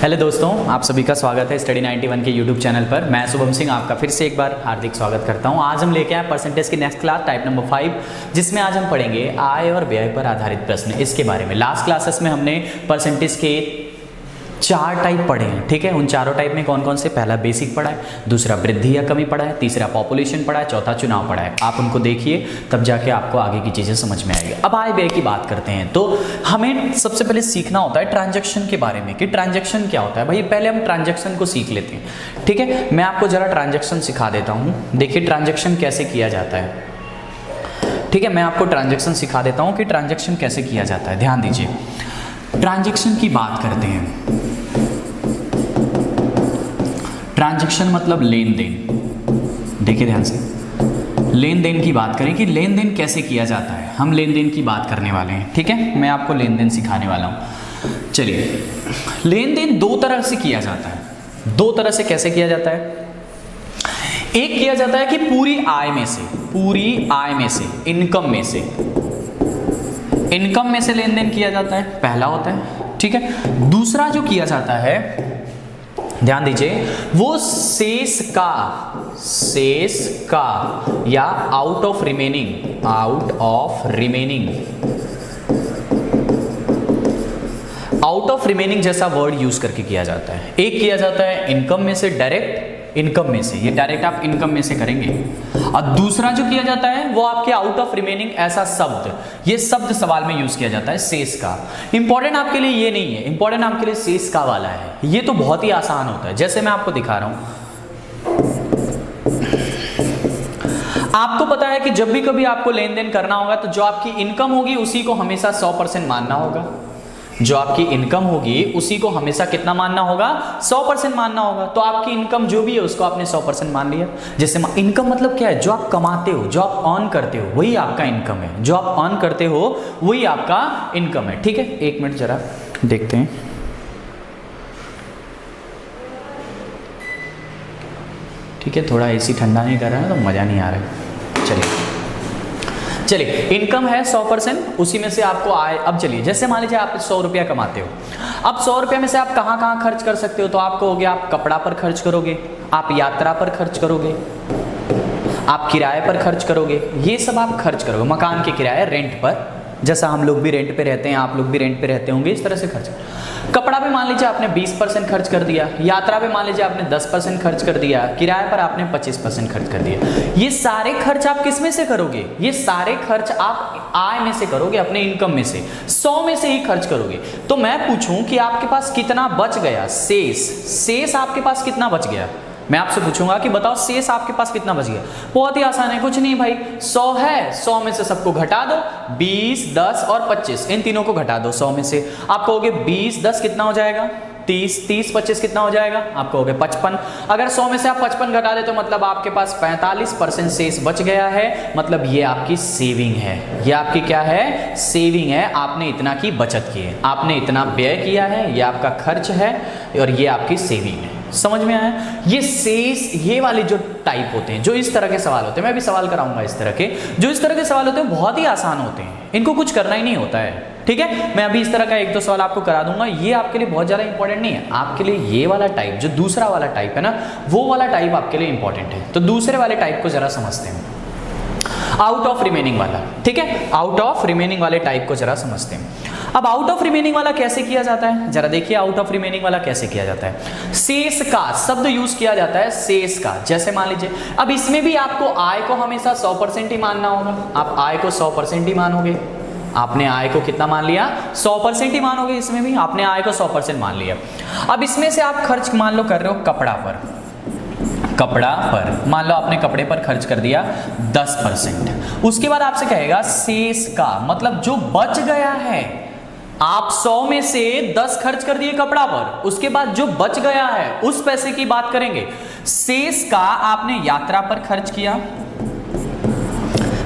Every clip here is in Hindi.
हेलो दोस्तों, आप सभी का स्वागत है स्टडी 91 के यूट्यूब चैनल पर। मैं शुभम सिंह आपका फिर से एक बार हार्दिक स्वागत करता हूं। आज हम लेके आए परसेंटेज की नेक्स्ट क्लास टाइप नंबर 5, जिसमें आज हम पढ़ेंगे आय और व्यय पर आधारित प्रश्न। इसके बारे में लास्ट क्लासेस में हमने परसेंटेज के 4 टाइप पढ़े हैं, ठीक है। उन चारों टाइप में कौन कौन से? पहला बेसिक पढ़ा है, दूसरा वृद्धि या कमी पढ़ा है, तीसरा पॉपुलेशन पढ़ा है, चौथा चुनाव पढ़ा है। आप उनको देखिए, तब जाके आपको आगे की चीज़ें समझ में आएगी। अब आय व्यय की बात करते हैं तो हमें सबसे पहले सीखना होता है ट्रांजैक्शन के बारे में कि ट्रांजैक्शन क्या होता है। भाई पहले हम ट्रांजैक्शन को सीख लेते हैं, ठीक है। मैं आपको जरा ट्रांजैक्शन सिखा देता हूँ। देखिए ट्रांजैक्शन कैसे किया जाता है, ठीक है। मैं आपको ट्रांजैक्शन सिखा देता हूँ कि ट्रांजैक्शन कैसे किया जाता है। ध्यान दीजिए, ट्रांजैक्शन की बात करते हैं। ट्रांजैक्शन मतलब लेन देन। देखिए ध्यान से, लेन देन की बात करें कि लेन देन कैसे किया जाता है। हम लेन देन की बात करने वाले हैं, ठीक है। मैं आपको लेन देन सिखाने वाला हूं। चलिए, लेन देन 2 तरह से किया जाता है। 2 तरह से कैसे किया जाता है? एक किया जाता है कि पूरी आय में से, इनकम में से लेन देन किया जाता है, पहला होता है, ठीक है। दूसरा जो किया जाता है, ध्यान दीजिए, वो शेष का या आउट ऑफ रिमेनिंग जैसा वर्ड यूज करके किया जाता है। एक किया जाता है इनकम में से, डायरेक्ट इनकम में से, ये डायरेक्ट आप इनकम में से करेंगे। और दूसरा जो किया जाता है वो आपके आउट ऑफ रिमेनिंग, ऐसा शब्द, ये शब्द सवाल में यूज किया जाता है शेष का। इंपॉर्टेंट आपके लिए ये नहीं है, इंपॉर्टेंट आपके लिए शेष का वाला है। ये तो बहुत ही आसान होता है, जैसे मैं आपको दिखा रहा हूं। आपको पता है कि जब भी कभी आपको लेन देन करना होगा तो जो आपकी इनकम होगी उसी को हमेशा 100% मानना होगा। जो आपकी इनकम होगी उसी को हमेशा कितना मानना होगा? 100% मानना होगा। तो आपकी इनकम जो भी है उसको आपने 100% मान लिया। जैसे इनकम मतलब क्या है? जो आप कमाते हो, जो आप अर्न करते हो, वही आपका इनकम है। जो आप अर्न करते हो वही आपका इनकम है, ठीक है। 1 मिनट जरा देखते हैं। ठीक है, थोड़ा एसी ठंडा नहीं कर रहा है तो मजा नहीं आ रहा है। चलिए, इनकम है 100%, उसी में से आपको आय। अब चलिए, जैसे मान लीजिए आप 100 रुपया कमाते हो। अब 100 रुपये में से आप कहाँ कहाँ खर्च कर सकते हो? तो आप कहोगे आप कपड़ा पर खर्च करोगे, आप यात्रा पर खर्च करोगे, आप किराए पर खर्च करोगे, ये सब आप खर्च करोगे। मकान के किराए, रेंट पर, जैसा हम लोग भी रेंट पे रहते हैं, आप लोग भी रेंट पे रहते होंगे, इस तरह से खर्च। कपड़ा पे मान लीजिए आपने 20% खर्च कर दिया, यात्रा पे मान लीजिए आपने 10% खर्च कर दिया, किराए पर आपने 25% खर्च कर दिया। ये सारे खर्च आप किस में से करोगे? ये सारे खर्च आप आय में से करोगे, अपने इनकम में से 100 में से ही खर्च करोगे। तो मैं पूछूं कि आपके पास कितना बच गया? शेष आपके पास कितना बच गया? मैं आपसे पूछूंगा कि बताओ शेष आपके पास कितना बच गया। बहुत ही आसान है, कुछ नहीं भाई, 100 है, 100 में से सबको घटा दो, 20, 10 और 25, इन तीनों को घटा दो 100 में से। आप कहोगे 20, 10 कितना हो जाएगा? 30, 30, 25 कितना हो जाएगा? आप कहोगे 55। अगर 100 में से आप 55 घटा दे तो मतलब आपके पास 45% शेष बच गया है। मतलब ये आपकी सेविंग है। ये आपकी क्या है? सेविंग है। आपने इतना की बचत की है, आपने इतना व्यय किया है, ये आपका खर्च है और ये आपकी सेविंग है। समझ में आया? ये शेष, ये वाले जो टाइप होते हैं, जो इस तरह के सवाल होते हैं, मैं भी सवाल कराऊंगा इस तरह के, जो इस तरह के सवाल होते हैं बहुत ही आसान होते हैं, इनको कुछ करना ही नहीं होता है, ठीक है। मैं अभी इस तरह का 1-2 सवाल आपको करा दूंगा। ये आपके लिए बहुत ज़्यादा इंपॉर्टेंट नहीं है, आपके लिए ये वाला टाइप, जो दूसरा वाला टाइप है ना, वो वाला टाइप आपके लिए इंपॉर्टेंट है। तो दूसरे वाले टाइप को जरा समझते हैं, आउट ऑफ रिमेनिंग वाला, ठीक है। आउट ऑफ रिमेनिंग वाले टाइप को जरा समझते हैं। अब आउट ऑफ रिमेनिंग वाला कैसे किया जाता है? जरा देखिए, आउट ऑफ रिमेनिंग वाला कैसे किया जाता है। शेष का शब्द यूज किया जाता है, शेष का। जैसे मान लीजिए, अब इसमें भी आपको आय को हमेशा 100% ही मानना होगा। आप आय को 100% ही मानोगे। आपने आय को कितना मान लिया? 100% ही मानोगे। इसमें भी आपने आय को 100% मान लिया। अब इसमें से आप खर्च मान लो कर रहे हो कपड़ा पर, मान लो आपने कपड़े पर खर्च कर दिया 10%। उसके बाद आपसे कहेगा शेष का, मतलब जो बच गया है। आप 100 में से 10 खर्च कर दिए कपड़ा पर, उसके बाद जो बच गया है उस पैसे की बात करेंगे। शेष का आपने यात्रा पर खर्च किया,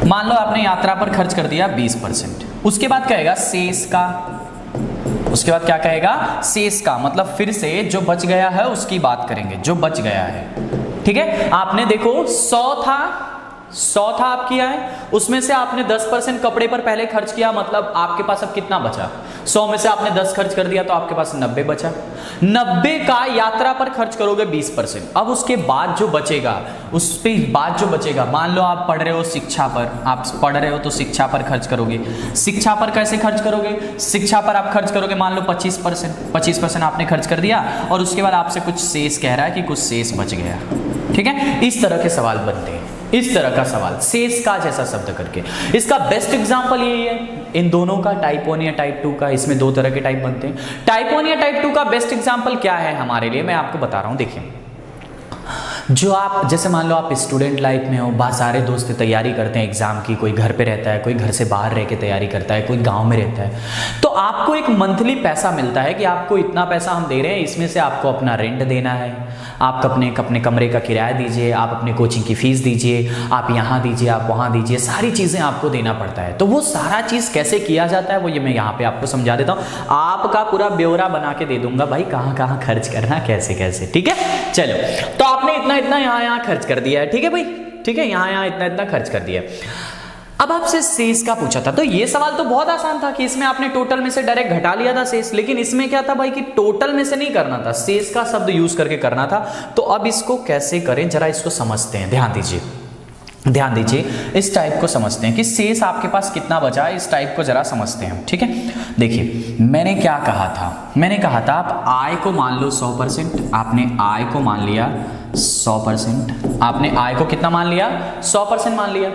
मान लो आपने यात्रा पर खर्च कर दिया 20%। उसके बाद कहेगा शेष का, उसके बाद क्या कहेगा? शेष का, मतलब फिर से जो बच गया है उसकी बात करेंगे, जो बच गया है, ठीक है। आपने देखो 100 था, 100 था आपकी आय, उसमें से आपने 10% कपड़े पर पहले खर्च किया, मतलब आपके पास अब कितना बचा? 100 में से आपने 10 खर्च कर दिया तो आपके पास 90 बचा। 90 का यात्रा पर खर्च करोगे 20%। अब उसके बाद जो बचेगा, उस पे बाद जो बचेगा, मान लो आप पढ़ रहे हो शिक्षा पर, आप पढ़ रहे हो तो शिक्षा पर खर्च करोगे। शिक्षा पर कैसे खर्च करोगे? शिक्षा पर आप खर्च करोगे मान लो 25%। 25% आपने खर्च कर दिया और उसके बाद आपसे कुछ शेष कह रहा है कि कुछ शेष बच गया। ठीक है, इस तरह के सवाल बनते हैं, इस तरह का सवाल शेष का जैसा शब्द करके। इसका बेस्ट एग्जांपल यही है इन दोनों का, टाइप 1 या टाइप 2 का। इसमें दो तरह के टाइप बनते हैं। टाइप 1 या टाइप 2 का बेस्ट एग्जांपल क्या है हमारे लिए, मैं आपको बता रहा हूं। देखिए, जो आप जैसे मान लो आप स्टूडेंट लाइफ में हो, बहुत सारे दोस्त तैयारी करते हैं एग्जाम की, कोई घर पे रहता है, कोई घर से बाहर रह के तैयारी करता है, कोई गांव में रहता है। तो आपको एक मंथली पैसा मिलता है कि आपको इतना पैसा हम दे रहे हैं, इसमें से आपको अपना रेंट देना है, आप अपने कमरे का किराया दीजिए, आप अपने कोचिंग की फीस दीजिए, आप यहाँ दीजिए, आप वहाँ दीजिए, सारी चीज़ें आपको देना पड़ता है। तो वो सारा चीज़ कैसे किया जाता है वो ये मैं यहाँ पे आपको समझा देता हूँ। आपका पूरा ब्यौरा बना के दे दूंगा भाई, कहाँ कहाँ खर्च करना, कैसे कैसे। ठीक है, चलो, तो आपने इतना इतना यहाँ खर्च कर दिया है। ठीक है भाई, ठीक है, यहाँ इतना इतना खर्च कर दिया है। अब आपसे शेष का पूछा था, तो ये सवाल तो बहुत आसान था कि इसमें आपने टोटल में से डायरेक्ट घटा लिया था शेष, लेकिन इसमें क्या था भाई कि टोटल में से नहीं करना था, शेष का शब्द यूज करके करना था। तो अब इसको कैसे करें, जरा इसको समझते हैं, ध्यान दीजिए, ध्यान दीजिए, इस टाइप को समझते हैं कि शेष आपके पास कितना बचा है, इस टाइप को जरा समझते हैं। ठीक है, देखिए मैंने क्या कहा था, मैंने कहा था आप आय को मान लो 100%, आपने आय को मान लिया 100%, आपने आय को कितना मान लिया, 100% मान लिया।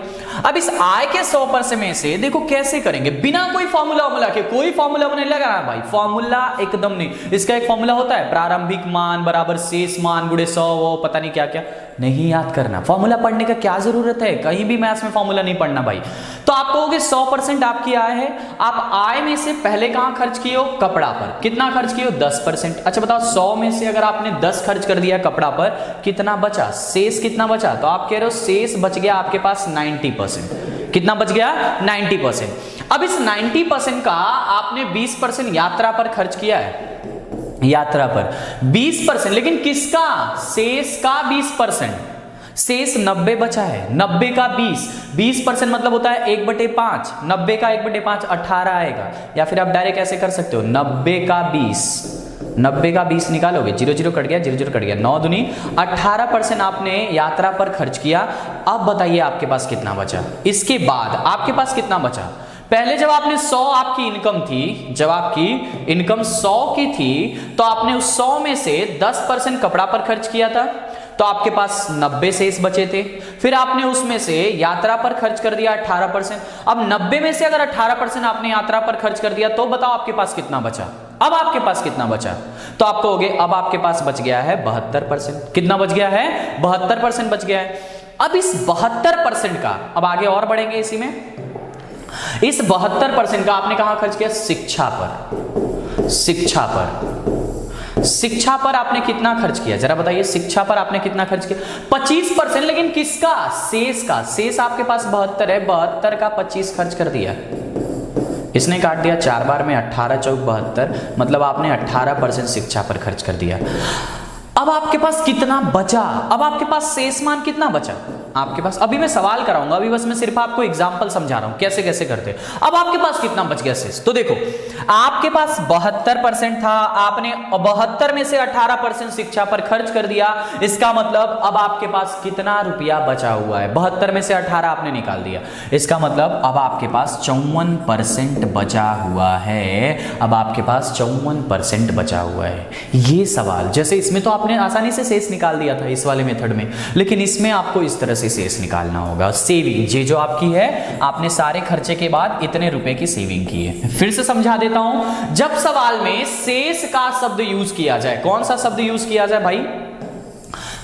अब इस आय के 100% में से देखो कैसे करेंगे, बिना कोई फॉर्मूला वॉर्मूला के, कोई फॉर्मूला नहीं लगाना भाई, फॉर्मूला एकदम नहीं। इसका एक फॉर्मूला होता है, प्रारंभिक मान बराबर शेष मान गुणे 100, वो पता नहीं क्या क्या, नहीं याद करना। फॉर्मूला पढ़ने का क्या जरूरत है, कहीं भी मैथ्स में फॉर्मूला नहीं पढ़ना भाई। तो आप कहोगे 100% आपकी आय है, आप आय में से पहले कहां खर्च किए हो, कपड़ा पर। कितना खर्च किए हो, 10%। अच्छा बताओ 100 में से अगर आपने 10 खर्च कर दिया कपड़ा पर, कितना बचा, शेष कितना बचा? तो आप कह रहे हो शेष बच गया आपके पास 90%। कितना बच गया, 90%। अब इस 90% का आपने 20% यात्रा पर खर्च किया है, यात्रा पर 20%, लेकिन किसका, शेष का 20%। शेष 90 बचा है, 90 का 20% मतलब होता है 1/5, 90 का 1/5 18 आएगा। या फिर आप डायरेक्ट ऐसे कर सकते हो, 90 का 20 निकालोगे, 0 0 कट गया, 0 0 कट गया, 9 दूनी 18% आपने यात्रा पर खर्च किया। अब बताइए आपके पास कितना बचा, इसके बाद आपके पास कितना बचा। पहले जब आपने 100 आपकी इनकम थी, जब आपकी इनकम 100 की थी, तो आपने उस 100 में से 10% कपड़ा पर खर्च किया था, तो आपके पास 90 शेष बचे थे। फिर आपने उसमें से यात्रा पर खर्च कर दिया 18%। अब 90 में से अगर 18% आपने यात्रा पर खर्च कर दिया, तो बताओ आपके पास कितना बचा। अब आपके पास कितना बचा, तो आप कहोगे अब आपके पास बच गया है 72%। कितना बच गया है, 72% बच गया है। अब इस 72% का, अब आगे और बढ़ेंगे इसी में, इस 72% का आपने कहां खर्च किया, शिक्षा पर। शिक्षा पर, शिक्षा पर आपने कितना खर्च किया, जरा बताइए, शिक्षा पर आपने कितना खर्च किया, 25%। लेकिन किसका, शेष का। शेष आपके पास 72 है, 72 का 25 खर्च कर दिया, इसने काट दिया 4 बार में, 18 चौक 72, मतलब आपने 18% शिक्षा पर खर्च कर दिया। अब आपके पास कितना बचा, अब आपके पास शेष मान कितना बचा आपके पास। अभी मैं सवाल कराऊंगा, अभी बस मैं सिर्फ आपको एग्जांपल समझा रहा हूं कैसे कैसे करते। अब आपके पास कितना बच गया शेष, तो देखो आपके पास 72% था, आपने 72 में से 18% शिक्षा पर खर्च कर दिया। इसका मतलब अब आपके पास कितना रुपया बचा हुआ है, 72 में से 18 आपने निकाल दिया, इसका मतलब अब आपके पास 54% बचा हुआ है। अब आपके पास 54% बचा हुआ है। ये सवाल, जैसे इसमें तो आपने आसानी से शेष निकाल दिया था इस वाले मेथड में, लेकिन इसमें आपको इस तरह से शेष निकालना होगा। सेविंग ये जो आपकी है, आपने सारे खर्चे के बाद इतने रुपए की सेविंग की है। फिर से समझा देता हूं, जब सवाल में शेष का शब्द यूज किया जाए, कौन सा शब्द यूज किया जाए भाई,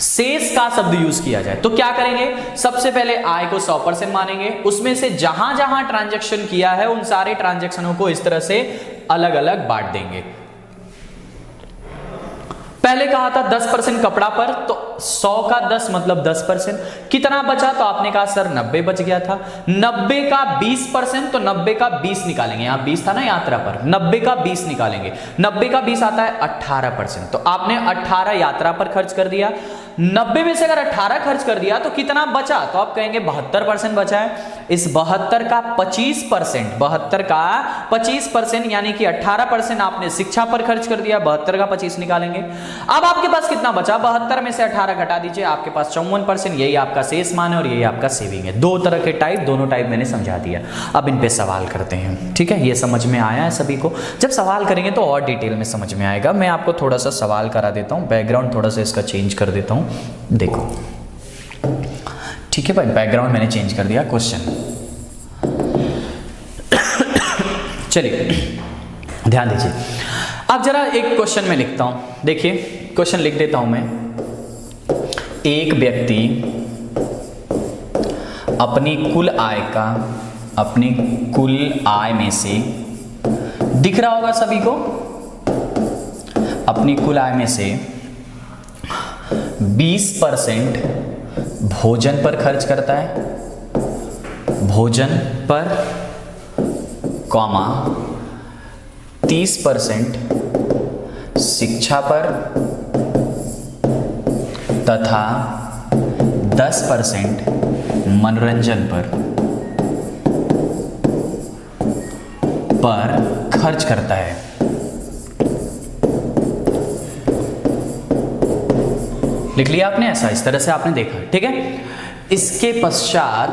शेष का शब्द यूज किया जाए, तो क्या करेंगे, सबसे पहले आय को 100% मानेंगे, उसमें से जहां जहां ट्रांजैक्शन किया है उन सारे ट्रांजैक्शनों को इस तरह से अलग अलग बांट देंगे। पहले कहा था 10% कपड़ा पर, तो 100 का 10 मतलब 10%। कितना बचा, तो आपने कहा सर 90 बच गया था। 90 का 20%, तो 90 का 20 निकालेंगे, यहां 20 था ना यात्रा पर, 90 का 20 निकालेंगे, 90 का 20 आता है 18%। तो आपने 18 यात्रा पर खर्च कर दिया। 90 में से अगर 18 खर्च कर दिया तो कितना बचा, तो आप कहेंगे 72% बचा है। इस 72 का 25%, 72 का 25% यानी कि 18% आपने शिक्षा पर खर्च कर दिया, 72 का 25 निकालेंगे। अब आपके पास कितना बचा, 72 में से 18 घटा दीजिए, आपके पास 54%, यही आपका शेष मान है और यही आपका सेविंग है। दो तरह के टाइप, दोनों टाइप मैंने समझा दिया। अब इन पे सवाल करते हैं, ठीक है। ये समझ में आया है सभी को? जब सवाल करेंगे तो और डिटेल में समझ में आएगा। मैं आपको थोड़ा सा सवाल करा देता हूँ, बैकग्राउंड थोड़ा सा इसका चेंज कर देता हूँ, देखो, ठीक है भाई। बैकग्राउंड मैंने चेंज कर दिया। क्वेश्चन, चलिए ध्यान दीजिए। अब जरा एक क्वेश्चन में लिखता हूं, देखिए क्वेश्चन लिख देता हूं मैं। एक व्यक्ति अपनी कुल आय में से, दिख रहा होगा सभी को, अपनी कुल आय में से 20% भोजन पर खर्च करता है, भोजन पर, कॉमा 30% शिक्षा पर तथा 10% मनोरंजन पर खर्च करता है। लिख लिया आपने? ऐसा इस तरह से आपने देखा, ठीक है। इसके पश्चात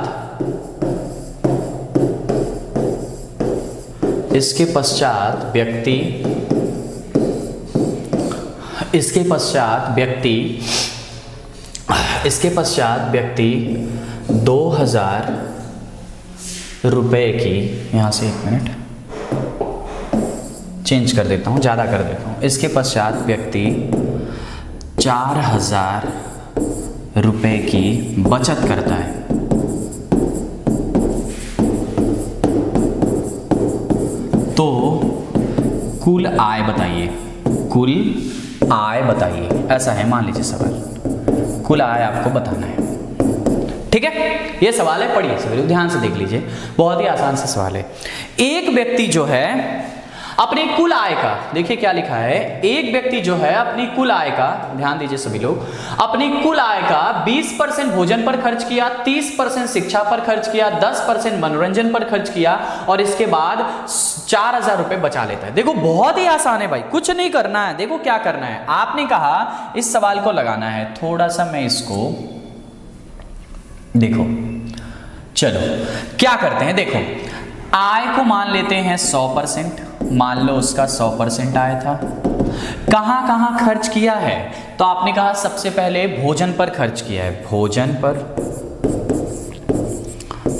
व्यक्ति 2000 रुपए की, यहां से 1 मिनट चेंज कर देता हूं, ज्यादा कर देता हूं। इसके पश्चात व्यक्ति 4000 रुपए की बचत करता है। तो कुल आय बताइए, कुल आय बताइए, ऐसा है मान लीजिए सवाल, कुल आय आपको बताना है, ठीक है। ये सवाल है, पढ़िए सभी लोग ध्यान से देख लीजिए, बहुत ही आसान सा सवाल है। एक व्यक्ति जो है अपनी कुल आय का, देखिए क्या लिखा है, एक व्यक्ति जो है अपनी कुल आय का, ध्यान दीजिए सभी लोग, अपनी कुल आय का 20% भोजन पर खर्च किया, 30% शिक्षा पर खर्च किया, 10% मनोरंजन पर खर्च किया और इसके बाद 4000 रुपए बचा लेता है। देखो बहुत ही आसान है भाई, कुछ नहीं करना है। देखो क्या करना है, आपने कहा इस सवाल को लगाना है, थोड़ा सा मैं इसको, देखो चलो क्या करते हैं, देखो आय को मान लेते हैं 100%, मान लो उसका 100% आया था। कहां कहां खर्च किया है, तो आपने कहा सबसे पहले भोजन पर खर्च किया है, भोजन पर,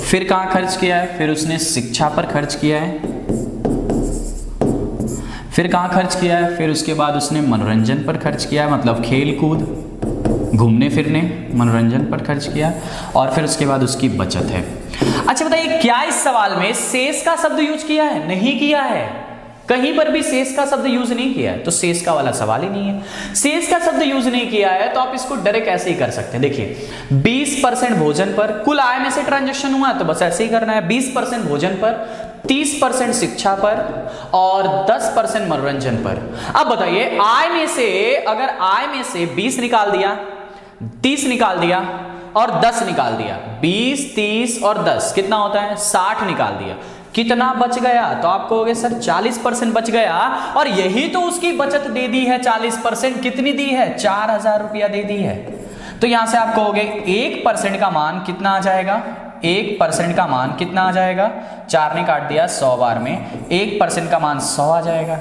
फिर कहां खर्च किया है, फिर उसने शिक्षा पर खर्च किया है, फिर कहां खर्च किया है, फिर उसके बाद उसने मनोरंजन पर खर्च किया है, मतलब खेल कूद, घूमने फिरने, मनोरंजन पर खर्च किया, और फिर उसके बाद उसकी बचत है। अच्छा बताइए, क्या इस सवाल में शेष का शब्द यूज किया है? नहीं किया है, कहीं पर भी शेष का शब्द यूज नहीं किया है, तो शेष का वाला सवाल ही नहीं है। शेष का शब्द यूज नहीं किया है तो आप इसको डायरेक्ट ऐसे ही कर सकते हैं। देखिए 20% भोजन पर, कुल आय में से ट्रांजैक्शन हुआ है तो बस ऐसे ही करना है, 20% भोजन पर, 30% शिक्षा पर और 10% मनोरंजन पर। अब बताइए आय में से, अगर आय में से 20 निकाल दिया, 30 निकाल दिया और 10 निकाल दिया, 20, 30 और 10 कितना होता है, 60 निकाल दिया, कितना बच गया? तो आप कहोगे सर 40% बच गया, और यही तो उसकी बचत दे दी है 40%, कितनी दी है? 4000 रुपया दे दी है। तो यहां से आप कहोगे 1% का मान कितना आ जाएगा, 1% का मान कितना आ जाएगा, 4 ने काट दिया 100 बार में, 1% का मान 100 आ जाएगा।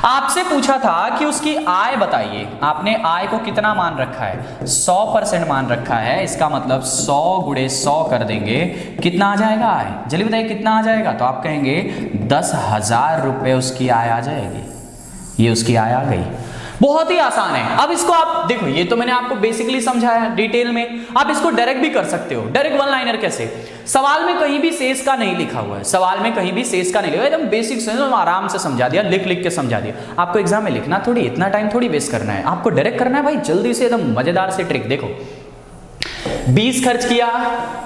आपसे पूछा था कि उसकी आय बताइए, आपने आय को कितना मान रखा है, 100% मान रखा है, इसका मतलब 100 गुणे 100 कर देंगे, कितना आ जाएगा आय? जल्दी बताइए कितना आ जाएगा? तो आप कहेंगे 10,000 रुपए उसकी आय आ जाएगी। ये उसकी आय आ गई। बहुत ही आसान है। अब इसको आप देखो, ये तो मैंने आपको बेसिकली समझाया डिटेल में, आप इसको डायरेक्ट भी कर सकते हो। डायरेक्ट वन लाइनर कैसे? सवाल में कहीं भी शेष का नहीं लिखा हुआ है, सवाल में कहीं भी शेष का नहीं लिखा, एकदम बेसिक से आराम से समझा दिया, लिख लिख के समझा दिया। आपको एग्जाम में लिखना थोड़ी, इतना टाइम थोड़ी वेस्ट करना है, आपको डायरेक्ट करना है भाई, जल्दी से एकदम मजेदार से ट्रिक। देखो 20 खर्च किया,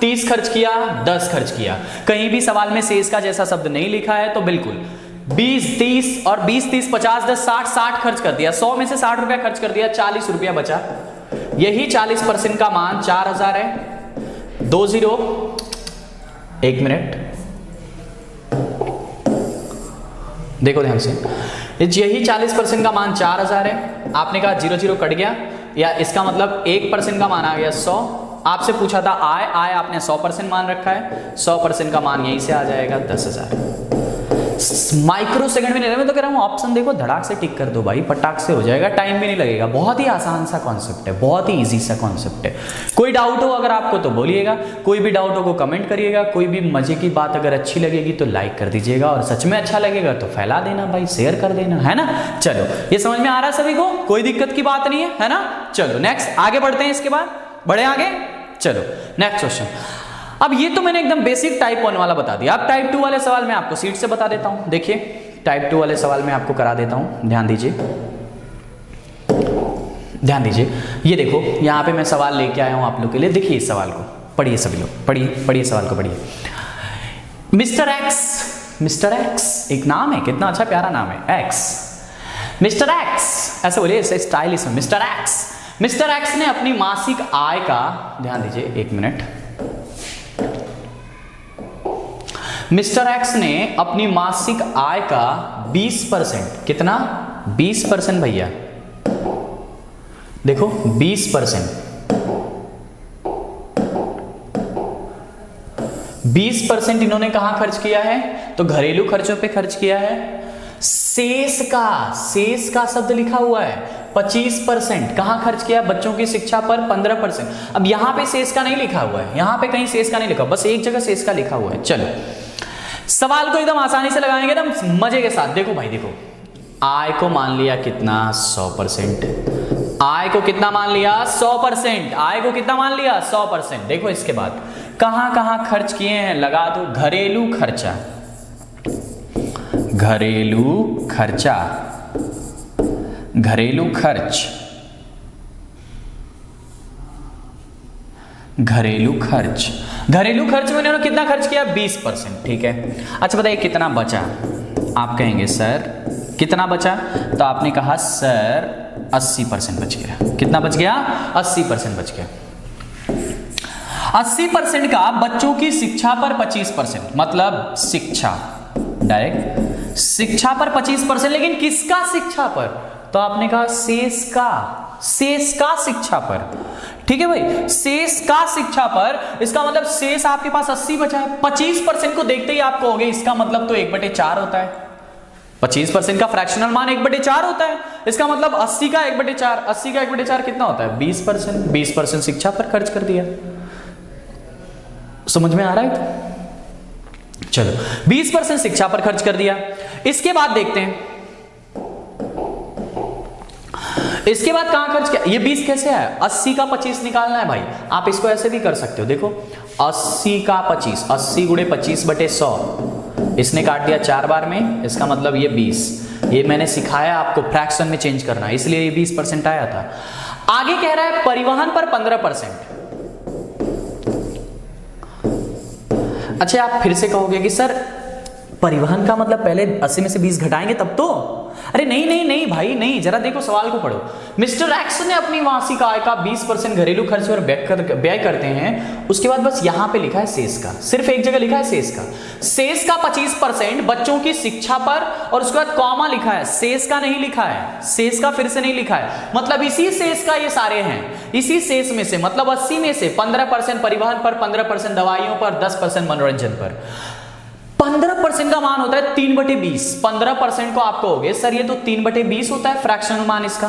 30 खर्च किया, 10 खर्च किया, कहीं भी सवाल में शेष का जैसा शब्द नहीं लिखा है तो बिल्कुल 20, 30 और 20, 30, 50, 10, 60, 60 खर्च कर दिया, 100 में से 60 रुपया खर्च कर दिया, 40 रुपया बचा। यही 40% का मान 4000 है, 20 एक मिनट, देखो ध्यान से, यही 40% का मान 4000 है, आपने कहा 0 0 कट गया, या इसका मतलब 1% का मान आ गया 100। आपसे पूछा था आय आपने 100% मान रखा है, 100% का मान यहीं से आ जाएगा 10,000। माइक्रो सेकंड में नहीं, मैं तो कह रहा हूँ ऑप्शन देखो, धड़ाक से टिक कर दो भाई, पटाक से हो जाएगा, टाइम भी नहीं लगेगा। बहुत ही आसान सा कॉन्सेप्ट है, बहुत ही इजी सा कॉन्सेप्ट है। कोई डाउट हो अगर आपको तो बोलिएगा, कोई भी डाउट हो को कमेंट करिएगा, कोई भी मजे की बात अगर अच्छी लगेगी तो लाइक कर दीजिएगा, और सच में अच्छा लगेगा तो फैला देना भाई, शेयर कर देना, है ना। चलो ये समझ में आ रहा है सभी को, कोई दिक्कत की बात नहीं है ना। चलो नेक्स्ट आगे बढ़ते हैं, इसके बाद बढ़े आगे। चलो नेक्स्ट क्वेश्चन। अब ये तो मैंने एकदम बेसिक टाइप 1 वाला बता दिया, अब टाइप 2 वाले सवाल मैं आपको सीट से बता देता हूं। देखिए टाइप 2 वाले सवाल मैं आपको करा देता हूं, ध्यान दीजिए, ध्यान दीजिए। ये देखो यहां पे मैं सवाल लेके आया हूं आप लोग के लिए, देखिए इस सवाल को पढ़िए सभी लोग, पढ़िए सवाल को पढ़िए। मिस्टर एक्स एक नाम है, कितना अच्छा प्यारा नाम है, एक्स, मिस्टर एक्स ऐसे बोलिए, ऐसे स्टाइलिश में, मिस्टर एक्स ने अपनी मासिक आय का, ध्यान दीजिए एक मिनट, मिस्टर एक्स ने अपनी मासिक आय का 20%, कितना 20% भैया, देखो 20% इन्होंने कहां खर्च किया है, तो घरेलू खर्चों पे खर्च किया है। शेष का शब्द लिखा हुआ है 25%, कहां खर्च किया, बच्चों की शिक्षा पर 15%। अब यहां पे शेष का नहीं लिखा हुआ है, यहां पे कहीं शेष का नहीं लिखा, बस एक जगह शेष का लिखा हुआ है। चलो सवाल को एकदम आसानी से लगाएंगे, एकदम मजे के साथ। देखो भाई देखो, आय को मान लिया कितना 100%, आय को कितना मान लिया 100%, आय को कितना मान लिया 100%। देखो इसके बाद कहां कहां खर्च किए हैं, लगा दो, घरेलू खर्चा, घरेलू खर्च में उन्होंने कितना खर्च किया 20%, ठीक है। अच्छा बताइए कितना बचा, आप कहेंगे सर कितना बचा, तो आपने कहा सर 80% बच गया। कितना बच गया 80% बच गया। 80% का बच्चों की शिक्षा पर 25%, मतलब शिक्षा, डायरेक्ट शिक्षा पर 25%, लेकिन किसका शिक्षा पर, तो आपने कहा शेष का शिक्षा पर, ठीक है भाई, शेष का शिक्षा पर। इसका मतलब शेष आपके पास 80 बचा है, 25% को देखते ही आपको हो गया, इसका मतलब तो 1/4 होता है, 25% का फ्रैक्शनल मान 1/4 होता है, इसका मतलब 80 का 1/4, 80 का 1/4 कितना होता है 20%, 20% शिक्षा पर खर्च कर दिया। समझ में आ रहा है, चलो 20% शिक्षा पर खर्च कर दिया। इसके बाद देखते हैं, इसके बाद कहां खर्च किया, ये 20 कैसे है, 80 का 25 निकालना है भाई, आप इसको ऐसे भी कर सकते हो। देखो 80 का 25, 80 गुणे 25/100, इसने काट दिया 4 बार में, इसका मतलब ये 20। ये मैंने सिखाया आपको फ्रैक्शन में चेंज करना, इसलिए ये 20% आया था। आगे कह रहा है परिवहन पर 15%। अच्छा आप फिर से कहोगे कि सर परिवहन का मतलब पहले 80 में से 20 घटाएंगे तब तो, अरे नहीं भाई नहीं, जरा देखो सवाल को पढ़ो। मिस्टर एक्स ने अपनी मासिक आय का 20% घरेलू खर्च पर व्यय करते हैं, उसके बाद बस यहां पे लिखा है शेष का, सिर्फ एक जगह लिखा है शेष का 25% बच्चों की शिक्षा पर, और उसके बाद कॉमा लिखा है, शेष का नहीं लिखा है, शेष का फिर से नहीं लिखा है, मतलब इसी शेष का ये सारे हैं, इसी शेष में से, मतलब 80 में से 15% परिवहन पर, 15% दवाइयों पर, 10% मनोरंजन पर। 15% का मान होता है 3/20, 15% को आपको हो गए सर ये तो 3/20 होता है फ्रैक्शनल मान, इसका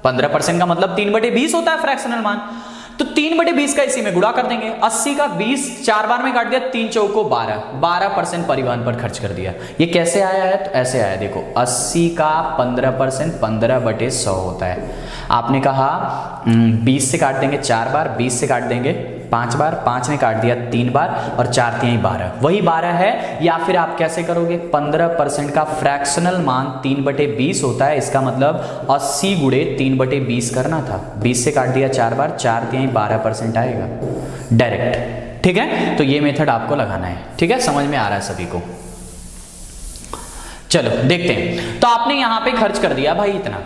15% का मतलब 3/20 होता है फ्रैक्शनल मान, तो 3/20 का इसी में गुणा कर देंगे। 80 का 20 4 बार में काट दिया, 3 चौको 12, 12% परिवहन पर खर्च कर दिया। ये कैसे आया है, तो ऐसे आया, देखो 80 का 15% 15/100 होता है। आपने कहा 20 से काट देंगे 4 बार, 20 से काट देंगे 5 बार, 5 ने काट दिया 3 बार, और 4 3 12, वही 12 है। या फिर आप कैसे करोगे, 15% का फ्रैक्शनल मान 3/20 होता है, इसका मतलब 80 गुणे 3/20 करना था, 20 से काट दिया 4 बार, 4 3 12% आएगा डायरेक्ट, ठीक है। तो ये मेथड आपको लगाना है, ठीक है, समझ में आ रहा है सभी को। चलो देखते हैं, तो आपने यहां पे खर्च कर दिया भाई इतना,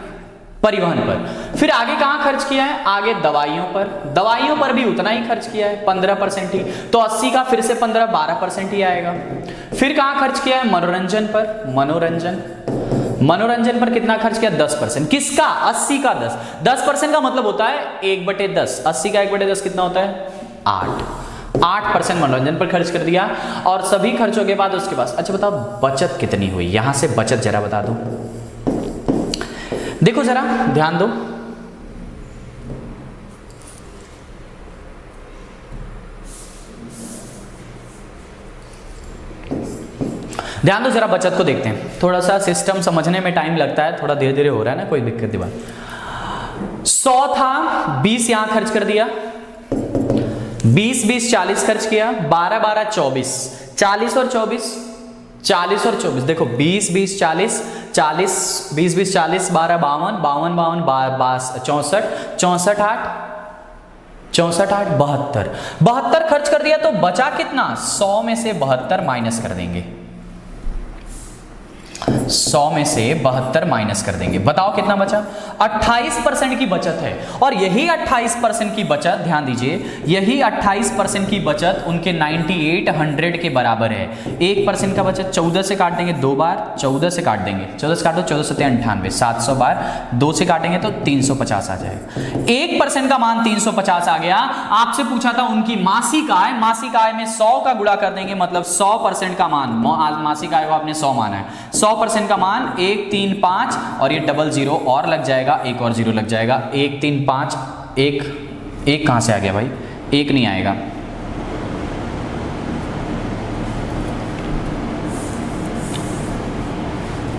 परिवहन पर। फिर आगे कहाँ खर्च किया है, आगे दवाइयों पर, दवाइयों पर भी उतना ही खर्च किया है 15% ही, तो 80 का फिर से 15 12% ही आएगा। फिर कहाँ खर्च किया है, मनोरंजन पर, मनोरंजन पर कितना खर्च किया, 10%। किसका, 80 का 10% का मतलब होता है 1/10, 80 का 1/10 कितना होता है, 8% मनोरंजन पर खर्च कर दिया। और सभी खर्चों के बाद उसके पास, अच्छा बताओ बचत कितनी हुई, यहां से बचत जरा बता दो, देखो जरा ध्यान दो। ध्यान दो जरा, बचत को देखते हैं। थोड़ा सा सिस्टम समझने में टाइम लगता है, थोड़ा धीरे धीरे हो रहा है ना, कोई दिक्कत की बात। 100 था, 20 यहां खर्च कर दिया, 20 40 खर्च किया, 12 12 24, 40 और 24, 40 और 24, देखो 20 40 40, 20 40, 12 52, 52 64, 64 8 64 8 72 खर्च कर दिया। तो बचा कितना, 100 में से 72 माइनस कर देंगे, 100 में से 72 माइनस कर देंगे, बताओ कितना बचा, 28% की बचत है। और यही 28% की बचत, ध्यान दीजिए, यही 28% की बचत उनके 9800 के बराबर है। 1% का बचत 14 से काट देंगे 2 बार, 14 से काट देंगे, 14 से काटो 14 7 98, 700 बार 2 से काटेंगे तो 350 आ जाएगा। 1% का मान 350 आ गया। आपसे पूछा था उनकी मासिक आय, मासिक आय में 100 का गुणा कर देंगे, मतलब 100% का मान, मासिक आय को आपने 100 माना है, 100% का मान 135, और ये डबल जीरो और लग जाएगा, एक और जीरो लग जाएगा, 135, एक कहां से आ गया भाई, एक नहीं आएगा,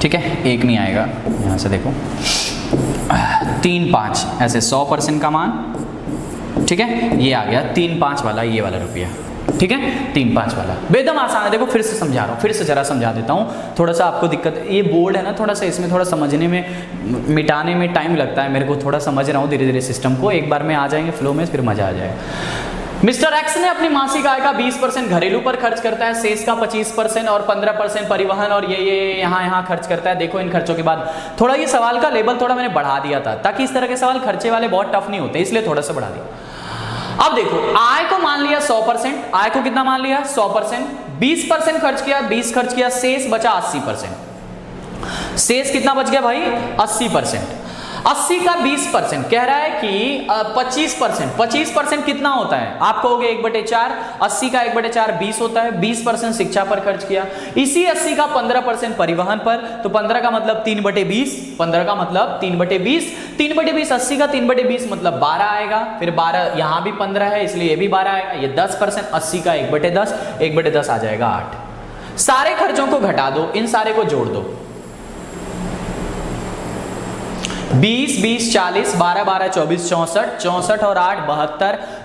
ठीक है, एक नहीं आएगा, यहां से देखो 3-5 ऐसे 100% का मान, ठीक है, ये आ गया 3-5 वाला, ये वाला रुपया, ठीक है, 3-5 वाला, बेदम आसान है। देखो फिर से समझा रहा हूँ, फिर से जरा समझा देता हूँ, थोड़ा सा आपको दिक्कत, ये बोर्ड है ना, थोड़ा सा इसमें थोड़ा समझने में, मिटाने में टाइम लगता है मेरे को, थोड़ा समझ रहा हूँ धीरे धीरे सिस्टम को, एक बार में आ जाएंगे फ्लो में, फिर मजा आ जाएगा। मिस्टर एक्स ने अपनी मासिक आय का 20% घरेलू पर खर्च करता है, शेष का 25% और 15% परिवहन और ये यहाँ खर्च करता है। देखो इन खर्चों के बाद थोड़ा ये सवाल का लेवल थोड़ा मैंने बढ़ा दिया था, ताकि इस तरह के सवाल खर्चे वाले बहुत टफ नहीं होते, इसलिए थोड़ा सा बढ़ा दिया। अब देखो आय को मान लिया 100%, आय को कितना मान लिया 100%, 20% खर्च किया, 20 खर्च किया, शेष बचा 80%। शेष कितना बच गया भाई, 80%। 80 का 20% कह रहा है कि 25% कितना होता है, आप कहोगे 1/4, 80 का 1/4 20 होता है, 20% शिक्षा पर खर्च किया, इसी 80 का 15% परिवहन पर, तो 15 का मतलब 3/20, 15 का मतलब 3/20, 3/20, 80 का 3/20 मतलब 12 आएगा, फिर 12 यहां भी 15 है इसलिए ये भी 12 आएगा, ये 10%, 80 का 1/10, 1/10 आ जाएगा 8। सारे खर्चों को घटा दो, इन सारे को जोड़ दो, 20 40, 12 24, 64 और 8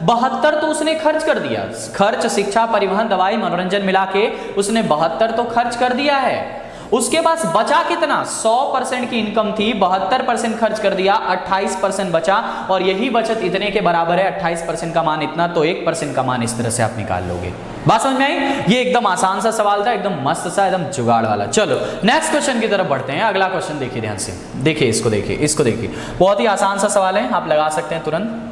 72 तो उसने खर्च कर दिया। खर्च शिक्षा परिवहन दवाई मनोरंजन मिला के उसने 72 तो खर्च कर दिया है। उसके पास बचा कितना, 100% की इनकम थी, 72% खर्च कर दिया, 28% बचा, और यही बचत इतने के बराबर है, 28% का मान इतना, तो 1% का मान इस तरह से आप निकाल लोगे। बात समझ में आई? ये एकदम आसान सा सवाल था, एकदम मस्त सा, एकदम जुगाड़ वाला। चलो नेक्स्ट क्वेश्चन की तरफ बढ़ते हैं। अगला क्वेश्चन देखिए ध्यान से, देखिए इसको, देखिए बहुत ही आसान सा सवाल है, आप लगा सकते हैं तुरंत।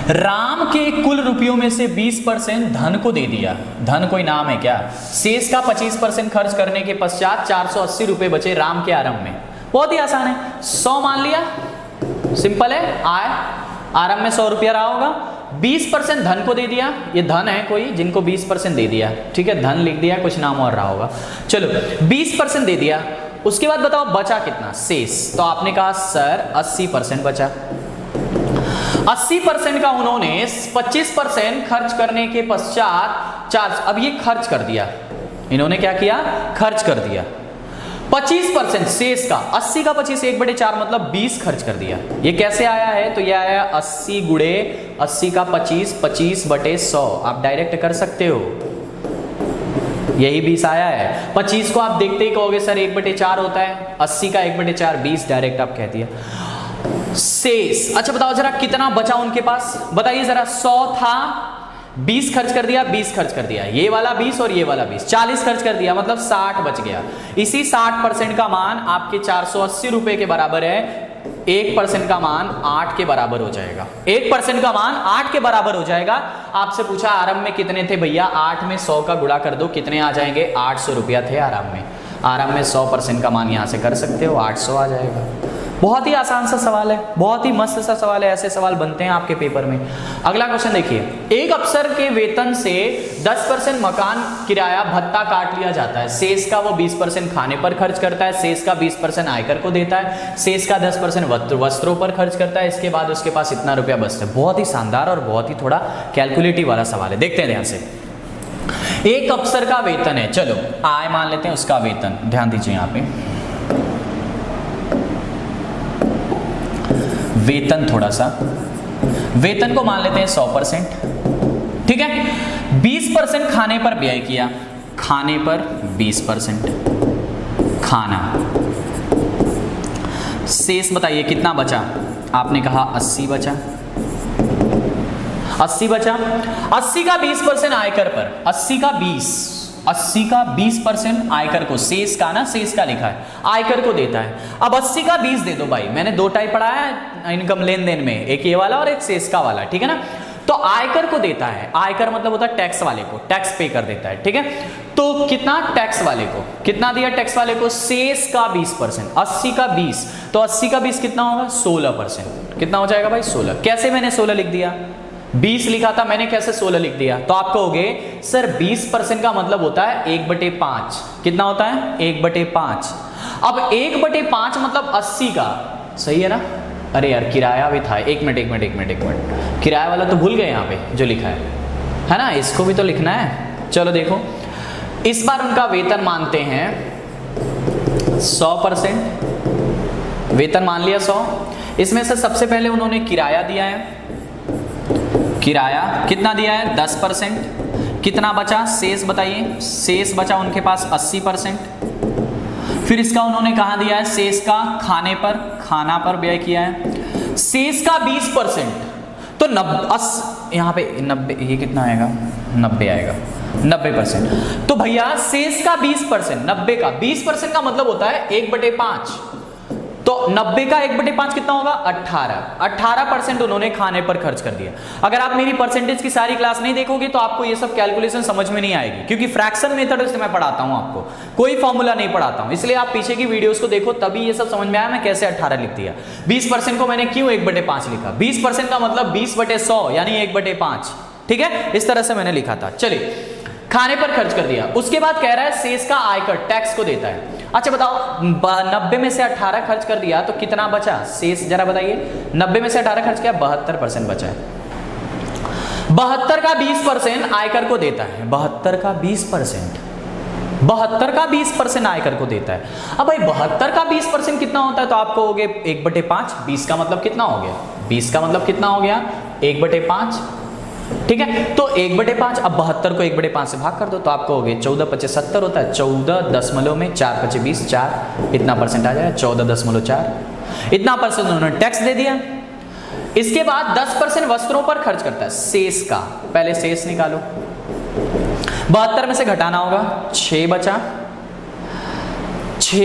राम के कुल रुपयों में से 20% धन को दे दिया, धन कोई नाम है क्या, शेष का 25% खर्च करने के पश्चात 480 रुपए बचे राम के आरंभ में। बहुत ही आसान है, 100 मान लिया, सिंपल है, आय आरंभ में 100 रुपया रहा होगा, 20% धन को दे दिया, ये धन है कोई जिनको 20% दे दिया, ठीक है, धन लिख दिया, कुछ नाम और रहा होगा, चलो 20% दे दिया। उसके बाद बताओ बचा कितना, शेष, तो आपने कहा सर 80% बचा। 80% का उन्होंने 25% खर्च करने के पश्चात अब ये खर्च कर दिया, इन्होंने क्या किया, खर्च कर दिया। 25% शेष का, 80 का 25 1/4 मतलब 20 खर्च कर दिया। ये कैसे आया है, तो ये आया 80 गुणे 80 का 25, 25/100, आप डायरेक्ट कर सकते हो, यही 20 आया है। 25 को आप देखते ही कहोगे सर 1/4 होता है, 80 का 1/4 20, डायरेक्ट आप कह दिया। शेष, अच्छा बताओ जरा कितना बचा उनके पास, बताइए जरा, 100 था, 20 खर्च कर दिया, 20 खर्च कर दिया, ये वाला 20 और ये वाला 20, 40 खर्च कर दिया, मतलब 60 बच गया। इसी 60% का मान आपके 480 रुपए के बराबर है। 1% का मान 8 के बराबर हो जाएगा। 1% का मान 8 के बराबर हो जाएगा। आपसे पूछा आरंभ में कितने थे भैया, 8 में 100 का गुणा कर दो, कितने आ जाएंगे, 800 रुपया थे आरंभ में। आरंभ में 100% का मान यहाँ से कर सकते हो, 800 आ जाएगा। बहुत ही आसान सा सवाल है, बहुत ही मस्त सा सवाल है, ऐसे सवाल बनते हैं आपके पेपर में। अगला क्वेश्चन देखिए, एक अफसर के वेतन से 10% मकान किराया भत्ता काट लिया जाता है, शेष का वो 20% खाने पर खर्च करता है, शेष का 20% आयकर को देता है, शेष का 10% वस्त्रों पर खर्च करता है, इसके बाद उसके पास इतना रुपया बचता है। बहुत ही शानदार और बहुत ही थोड़ा कैलकुलेटिव वाला सवाल है, देखते हैं ध्यान से। एक अफसर का वेतन है, चलो आय मान लेते हैं उसका वेतन, ध्यान दीजिए यहाँ पे वेतन, थोड़ा सा वेतन को मान लेते हैं 100%, ठीक है। 20% खाने पर व्यय किया, खाने पर 20% खाना, शेष बताइए कितना बचा, आपने कहा 80 बचा, 80 बचा। 80 का 20% आयकर पर, 80 का 20% आयकर को, शेष का ना, शेष का लिखा है, आयकर को देता है। अब 80 का 20 दे दो भाई, मैंने 2 टाइप पढ़ाया है इनकम लेन देन में, एक ये वाला और एक शेष का वाला, ठीक है ना। तो आयकर को देता है, आयकर मतलब होता है टैक्स वाले को, टैक्स पे कर देता है, ठीक है। तो कितना टैक्स वाले को, कितना दिया टैक्स वाले को, शेष का 20%, 80 का 20, तो 80 का 20 कितना होगा, 16%, कितना हो जाएगा भाई 16। कैसे मैंने 16 लिख दिया, 20 लिखा था मैंने, कैसे 16 लिख दिया, तो आप कहोगे सर 20% का मतलब होता है 1/5, कितना होता है 1/5। अब 1/5 मतलब 80 का, सही है ना, अरे यार किराया भी था, एक मिनट, किराया वाला तो भूल गए यहाँ पे जो लिखा है ना, इसको भी तो लिखना है। चलो देखो, इस बार उनका वेतन मानते हैं 100%, वेतन मान लिया 100, इसमें से सबसे पहले उन्होंने किराया दिया है, किराया कितना दिया है 10%, कितना बचा शेष बताइए, शेष बचा उनके पास 80%। फिर इसका उन्होंने कहा दिया है, शेष का खाने पर, खाना पर व्यय किया है, शेष का 20%, तो यहाँ पे 90, ये कितना आएगा 90 आएगा, 90%। तो भैया शेष का 20%, 90 का 20% का मतलब होता है 1/5, तो 90 का 1/5 कितना होगा 18% उन्होंने खाने पर खर्च कर दिया। अगर आप मेरी परसेंटेज की सारी क्लास नहीं देखोगे तो आपको ये सब कैलकुलेशन समझ में नहीं आएगी, क्योंकि फ्रैक्शन मेथड से मैं पढ़ाता हूं आपको, कोई फॉर्मूला नहीं पढ़ाता हूं, इसलिए आप पीछे की वीडियोस को देखो तभी ये सब समझ में आया मैं कैसे 18 लिख दिया। 20% को मैंने क्यों 1/5 लिखा, 20% का मतलब 20/100 यानी 1/5, ठीक है, इस तरह से मैंने लिखा था। चलिए, खाने पर खर्च कर दिया, उसके बाद कह रहा है शेष का आयकर टैक्स को देता है। अच्छा बताओ, 90 में से 18 खर्च कर दिया तो कितना बचा शेष, जरा बताइए। 90 में से 18 खर्च किया, 72% बचा है। 72 का 20% आयकर को देता है, 72 का 20% आयकर को देता है। अब भाई 72 का 20% कितना होता है, तो आपको हो गए 1/5, 20 का मतलब कितना हो गया, 20 का मतलब कितना हो गया 1/5, ठीक है। तो 1/5, अब 72 को 1/5 से भाग कर दो तो आपको हो गए 14/75 होता है, 14.4, 4 इतना परसेंट आ जाएगा, 14.4 इतना परसेंट उन्होंने टैक्स दे दिया। इसके बाद 10% वस्त्रों पर खर्च करता है, शेष का, पहले शेष निकालो, 72 में से घटाना होगा, 6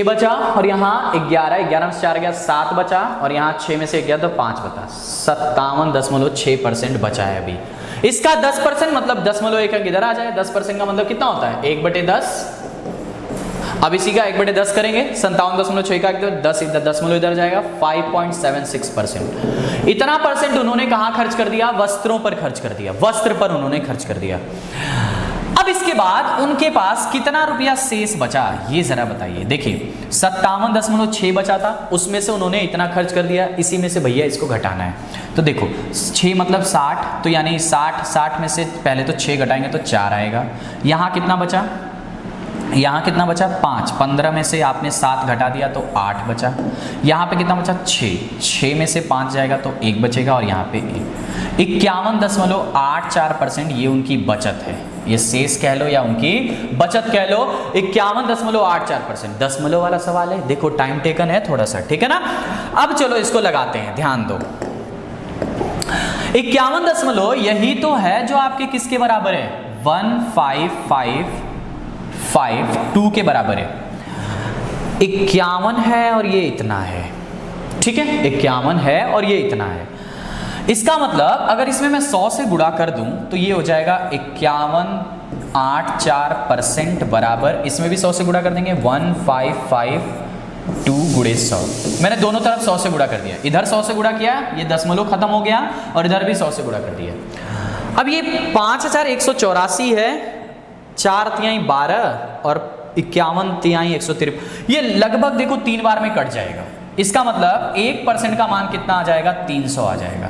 बचा और यहाँ 11 में से 4 गया 7 बचा और यहाँ 6 में से गया तो 5 बचा, 57.6% बचा है अभी। इसका 10% मतलब 10.1 इधर आ जाए, 10% का मतलब कितना होता है 1/10। अब इसी का 1/10 करेंगे, 57.6 का 10 इधर जाएगा, 5.76%। इतना परसेंट उन्होंने कहाँ खर्च कर दिया, वस्त्रों पर खर्च कर दिया, वस्त्र पर उन्होंने खर्च कर दिया। अब इसके बाद उनके पास कितना रुपया शेष बचा, ये जरा बताइए। देखिए 57.6 बचा था, उसमें से उन्होंने इतना खर्च कर दिया, इसी में से भैया इसको घटाना है। तो देखो 6 मतलब 60, तो यानी 60 में से पहले तो 6 घटाएंगे तो 4 आएगा। यहाँ कितना बचा, यहाँ कितना बचा 5, 15 में से आपने 7 घटा दिया तो 8 बचा। यहाँ पे कितना बचा 6 में से 5 जाएगा तो 1 बचेगा और यहाँ पे 51.84% ये उनकी बचत है, ये शेष कह लो या उनकी बचत कह लो, 51.84%। दशमलव वाला सवाल है, देखो टाइम टेकन है थोड़ा सा, ठीक है ना। अब चलो इसको लगाते हैं, ध्यान दो। 51 यही तो है जो आपके किसके बराबर है, 1552 के बराबर है। 51 है और ये इतना है, ठीक है, 51 है और ये इतना है। इसका मतलब अगर इसमें मैं 100 से गुणा कर दूं तो ये हो जाएगा 51.84% बराबर, इसमें भी 100 से गुणा कर देंगे 1552 गुणे 100। मैंने दोनों तरफ 100 से गुणा कर दिया, इधर 100 से गुणा किया, ये दशमलव खत्म हो गया, और इधर भी 100 से गुणा कर दिया। अब ये 5184 है, 4 तिहाई 12 और 51 तिहाई 153, ये लगभग देखो 3 बार में कट जाएगा। इसका मतलब 1% का मान कितना आ जाएगा, 300 आ जाएगा।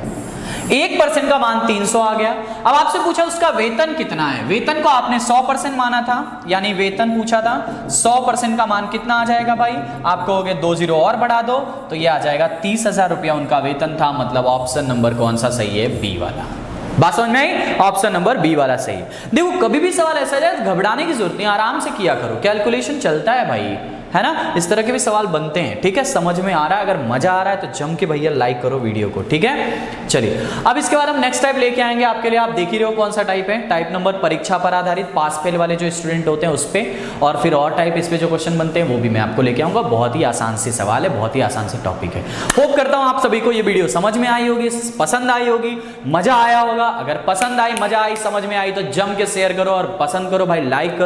1% का मान 300 आ गया। अब आपसे पूछा उसका वेतन कितना है, वेतन को आपने 100% माना था, यानी वेतन पूछा था, 100% का मान कितना आ जाएगा भाई, आप कहोगे 2 0 और बढ़ा दो तो ये आ जाएगा 30,000 रुपया उनका वेतन था। मतलब ऑप्शन नंबर कौन सा सही है, बी वाला। बात समझ में आई, ऑप्शन नंबर बी वाला सही। देखो कभी भी सवाल ऐसा जाए घबराने की जरूरत नहीं, आराम से किया करो, कैलकुलेशन चलता है भाई, है ना। इस तरह के भी सवाल बनते हैं, ठीक है। समझ में आ रहा है, अगर मजा आ रहा है तो जम के भैया लाइक करो वीडियो को, ठीक है। चलिए अब इसके बाद हम नेक्स्ट टाइप लेके आएंगे आपके लिए, आप देख ही रहे हो कौन सा टाइप है। टाइप नंबर परीक्षा पर आधारित पास फेल वाले जो स्टूडेंट होते हैं उस पे, और फिर और टाइप इस पे जो क्वेश्चन बनते हैं वो भी मैं आपको लेके आऊंगा। बहुत ही आसान से सवाल है, बहुत ही आसान से टॉपिक है। होप करता हूं आप सभी को ये वीडियो समझ में आई होगी, पसंद आई होगी, मजा आया होगा। अगर पसंद आई, मजा आई, समझ में आई तो जम के शेयर करो और पसंद करो भाई, लाइक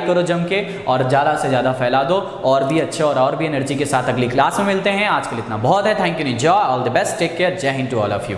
करो जम के, और ज्यादा से ज्यादा फैला दो। और भी अच्छे और भी एनर्जी के साथ अगली क्लास में मिलते हैं। आज के लिए इतना बहुत है। Thank you, enjoy, all the best, take care, Jai Hind to all of you.